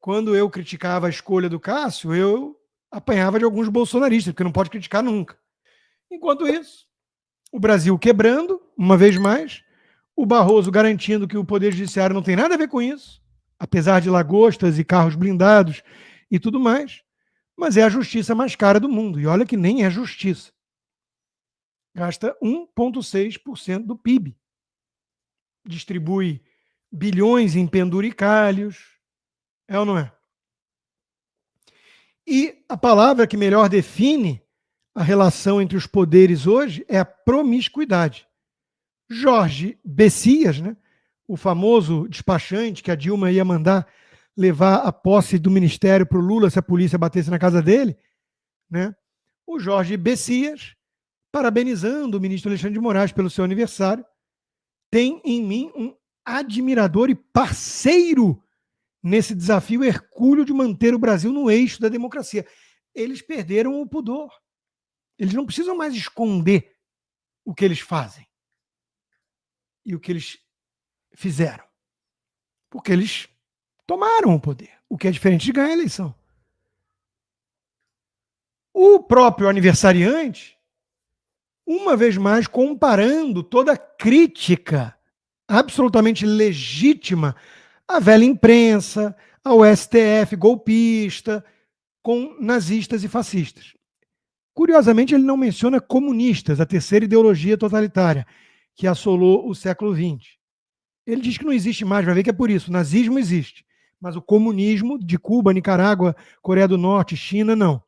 Quando eu criticava a escolha do Cássio, eu apanhava de alguns bolsonaristas, porque não pode criticar nunca. Enquanto isso, o Brasil quebrando, uma vez mais, o Barroso garantindo que o Poder Judiciário não tem nada a ver com isso, apesar de lagostas e carros blindados e tudo mais, mas é a justiça mais cara do mundo. E olha que nem é justiça. Gasta 1,6% do PIB. Distribui bilhões em penduricalhos. É ou não é? E a palavra que melhor define a relação entre os poderes hoje é a promiscuidade. Jorge Bessias, né, o famoso despachante que a Dilma ia mandar levar a posse do ministério para o Lula se a polícia batesse na casa dele, né? O Jorge Bessias, parabenizando o ministro Alexandre de Moraes pelo seu aniversário, tem em mim um admirador e parceiro nesse desafio hercúleo de manter o Brasil no eixo da democracia. Eles perderam o pudor. Eles não precisam mais esconder o que eles fazem e o que eles fizeram. Porque eles tomaram o poder, o que é diferente de ganhar a eleição. O próprio aniversariante, uma vez mais, comparando toda a crítica absolutamente legítima à velha imprensa, ao STF golpista, com nazistas e fascistas. Curiosamente, ele não menciona comunistas, a terceira ideologia totalitária que assolou o século XX. Ele diz que não existe mais, vai ver que é por isso. O nazismo existe, mas o comunismo de Cuba, Nicarágua, Coreia do Norte, China, não.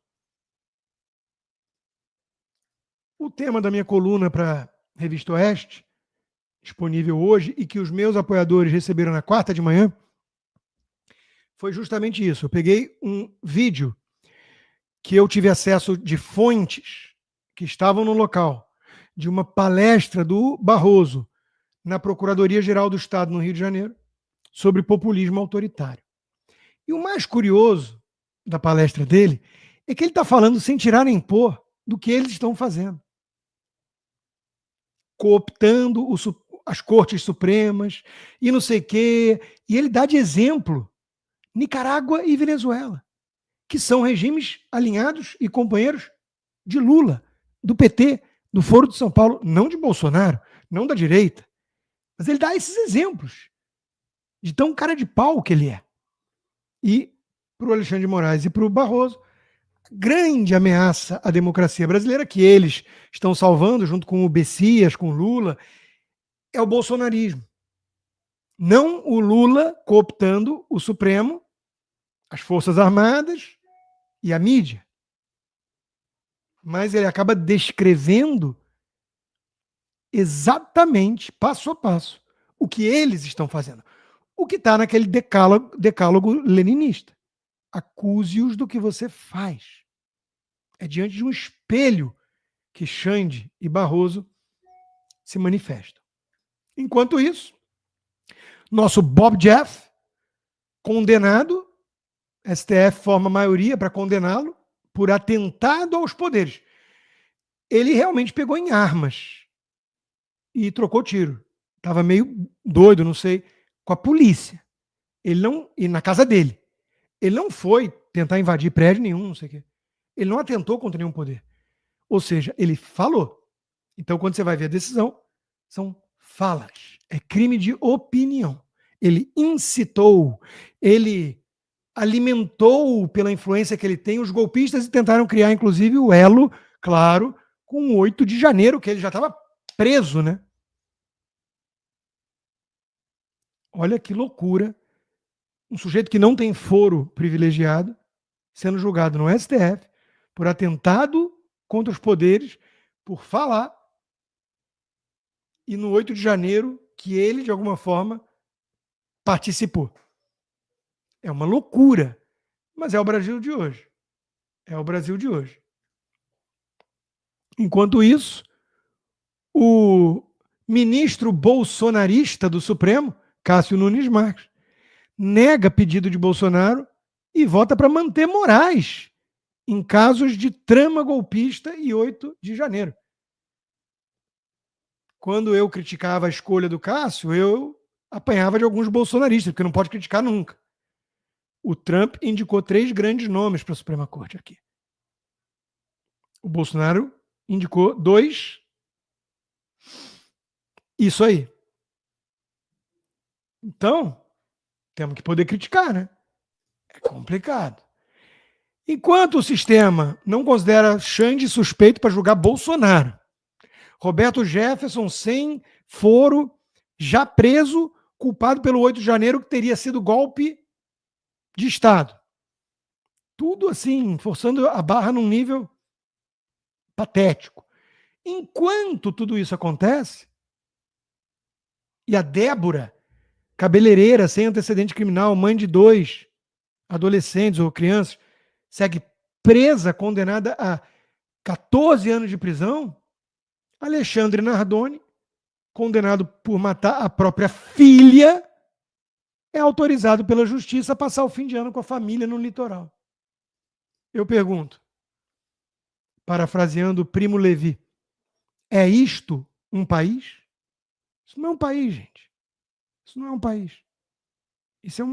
O tema da minha coluna para a Revista Oeste, disponível hoje, e que os meus apoiadores receberam na quarta de manhã, foi justamente isso. Eu peguei um vídeo que eu tive acesso de fontes que estavam no local, de uma palestra do Barroso na Procuradoria-Geral do Estado no Rio de Janeiro, sobre populismo autoritário. E o mais curioso da palestra dele é que ele está falando sem tirar nem pôr do que eles estão fazendo. Cooptando as cortes supremas e não sei o quê. E ele dá de exemplo Nicarágua e Venezuela, que são regimes alinhados e companheiros de Lula, do PT, do Foro de São Paulo, não de Bolsonaro, não da direita. Mas ele dá esses exemplos de tão cara de pau que ele é. E para o Alexandre de Moraes e para o Barroso, grande ameaça à democracia brasileira, que eles estão salvando, junto com o Bessias, com o Lula, é o bolsonarismo. Não o Lula cooptando o Supremo, as Forças Armadas e a mídia. Mas ele acaba descrevendo exatamente, passo a passo, o que eles estão fazendo. O que está naquele decálogo leninista. Acuse-os do que você faz. É diante de um espelho que Xande e Barroso se manifestam. Enquanto isso, nosso Bob Jeff, condenado, STF forma maioria para condená-lo por atentado aos poderes. Ele realmente pegou em armas e trocou tiro. Estava meio doido, não sei, com a polícia. Ele não, e na casa dele. Ele não foi tentar invadir prédio nenhum, não sei o quê. Ele não atentou contra nenhum poder. Ou seja, ele falou. Então, quando você vai ver a decisão, são falas. É crime de opinião. Ele incitou, ele alimentou pela influência que ele tem os golpistas e tentaram criar, inclusive, o elo, claro, com o 8 de janeiro, que ele já estava preso, né? Olha que loucura. Um sujeito que não tem foro privilegiado, sendo julgado no STF por atentado contra os poderes, por falar, e no 8 de janeiro, que ele, de alguma forma, participou. É uma loucura, mas é o Brasil de hoje. É o Brasil de hoje. Enquanto isso, o ministro bolsonarista do Supremo, Cássio Nunes Marques, nega pedido de Bolsonaro e vota para manter Moraes em casos de trama golpista e 8 de janeiro. Quando eu criticava a escolha do Cássio, eu apanhava de alguns bolsonaristas, porque não pode criticar nunca. O Trump indicou 3 grandes nomes para a Suprema Corte aqui. O Bolsonaro indicou 2. Isso aí. Então, temos que poder criticar, né? É complicado. Enquanto o sistema não considera Xande suspeito para julgar Bolsonaro, Roberto Jefferson sem foro, já preso, culpado pelo 8 de janeiro, que teria sido golpe de Estado. Tudo assim, forçando a barra num nível patético. Enquanto tudo isso acontece, e a Débora, cabeleireira, sem antecedente criminal, mãe de 2 adolescentes ou crianças, segue presa, condenada a 14 anos de prisão. Alexandre Nardoni, condenado por matar a própria filha, é autorizado pela justiça a passar o fim de ano com a família no litoral. Eu pergunto, parafraseando o Primo Levi, é isto um país? Isso não é um país, gente. Isso não é um país. Isso é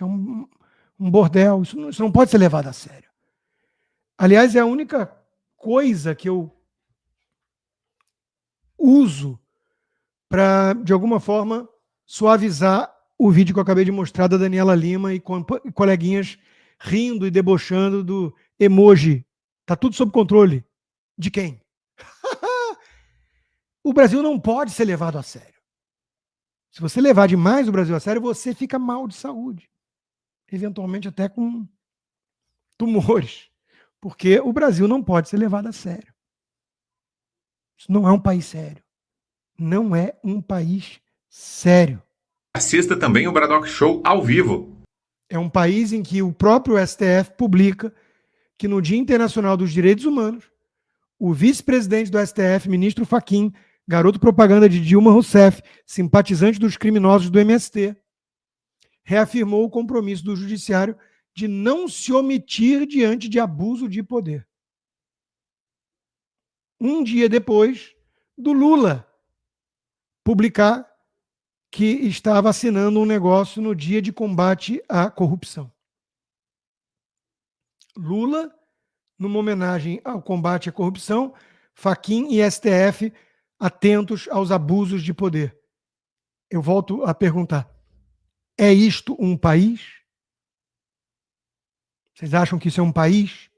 um bordel. Isso não pode ser levado a sério. Aliás, é a única coisa que eu uso para, de alguma forma, suavizar o vídeo que eu acabei de mostrar da Daniela Lima e coleguinhas rindo e debochando do emoji. Tá tudo sob controle. De quem? O Brasil não pode ser levado a sério. Se você levar demais o Brasil a sério, você fica mal de saúde. Eventualmente até com tumores. Porque o Brasil não pode ser levado a sério. Isso não é um país sério. Não é um país sério. Assista também o Bradock Show ao vivo. É um país em que o próprio STF publica que no Dia Internacional dos Direitos Humanos, o vice-presidente do STF, ministro Fachin, garoto propaganda de Dilma Rousseff, simpatizante dos criminosos do MST, reafirmou o compromisso do judiciário de não se omitir diante de abuso de poder. Um dia depois do Lula publicar que estava assinando um negócio no Dia de Combate à Corrupção. Lula, numa homenagem ao combate à corrupção, Fachin e STF atentos aos abusos de poder. Eu volto a perguntar, é isto um país? Vocês acham que isso é um país?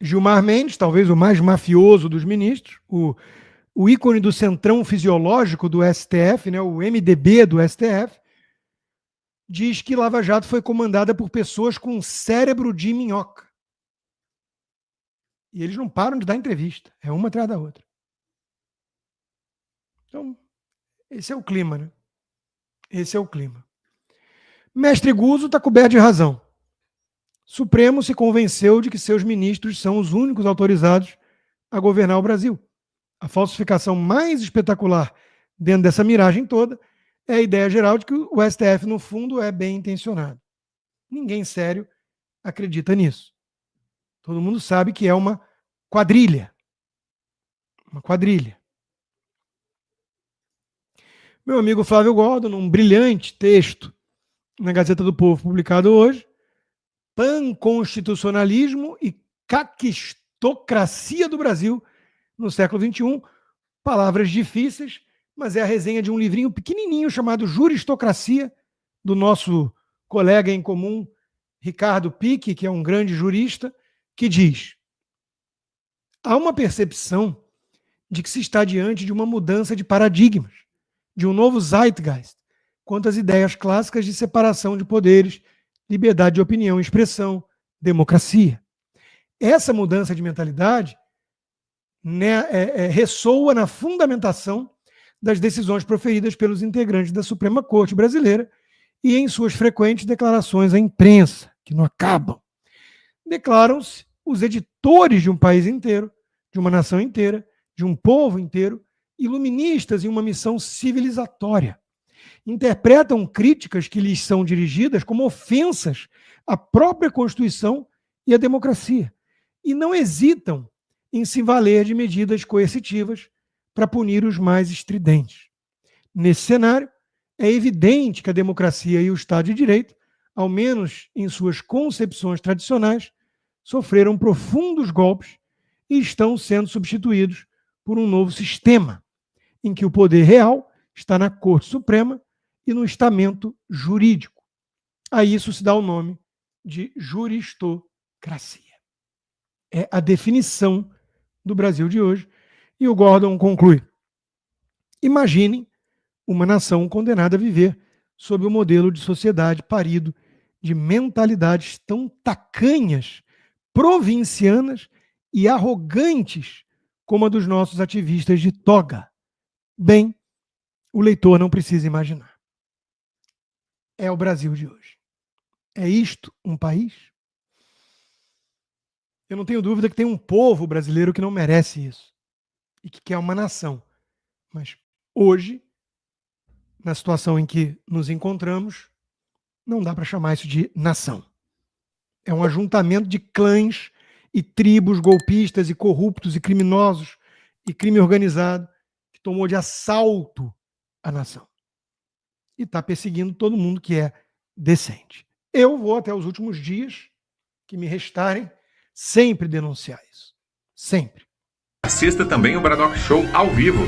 Gilmar Mendes, talvez o mais mafioso dos ministros, o ícone do centrão fisiológico do STF, né, o MDB do STF, diz que Lava Jato foi comandada por pessoas com cérebro de minhoca. E eles não param de dar entrevista, é uma atrás da outra. Então, esse é o clima, né? Esse é o clima. Mestre Guzo está coberto de razão. Supremo se convenceu de que seus ministros são os únicos autorizados a governar o Brasil. A falsificação mais espetacular dentro dessa miragem toda é a ideia geral de que o STF, no fundo, é bem intencionado. Ninguém sério acredita nisso. Todo mundo sabe que é uma quadrilha. Uma quadrilha. Meu amigo Flávio Gordon, num brilhante texto na Gazeta do Povo, publicado hoje, Panconstitucionalismo e Caquistocracia do Brasil no século XXI, palavras difíceis, mas é a resenha de um livrinho pequenininho chamado Juristocracia, do nosso colega em comum, Ricardo Pique, que é um grande jurista, que diz: há uma percepção de que se está diante de uma mudança de paradigmas, de um novo zeitgeist, quanto às ideias clássicas de separação de poderes, liberdade de opinião e expressão, democracia. Essa mudança de mentalidade, né, ressoa na fundamentação das decisões proferidas pelos integrantes da Suprema Corte brasileira e em suas frequentes declarações à imprensa, que não acabam. Declaram-se os editores de um país inteiro, de uma nação inteira, de um povo inteiro, iluministas em uma missão civilizatória. Interpretam críticas que lhes são dirigidas como ofensas à própria Constituição e à democracia, e não hesitam em se valer de medidas coercitivas para punir os mais estridentes. Nesse cenário, É evidente que a democracia e o Estado de Direito, ao menos em suas concepções tradicionais, sofreram profundos golpes e estão sendo substituídos por um novo sistema, em que o poder real está na Corte Suprema e no estamento jurídico. A isso se dá o nome de juristocracia. É a definição do Brasil de hoje. E o Gordon conclui: imaginem uma nação condenada a viver sob o modelo de sociedade parido de mentalidades tão tacanhas, provincianas e arrogantes como a dos nossos ativistas de toga. Bem, o leitor não precisa imaginar. É o Brasil de hoje. É isto um país? Eu não tenho dúvida que tem um povo brasileiro que não merece isso e que quer uma nação. Mas hoje, na situação em que nos encontramos, não dá para chamar isso de nação. É um ajuntamento de clãs e tribos golpistas e corruptos e criminosos e crime organizado que tomou de assalto a nação. E está perseguindo todo mundo que é decente. Eu vou, até os últimos dias que me restarem, sempre denunciar isso. Sempre. Assista também o Braddock Show ao vivo.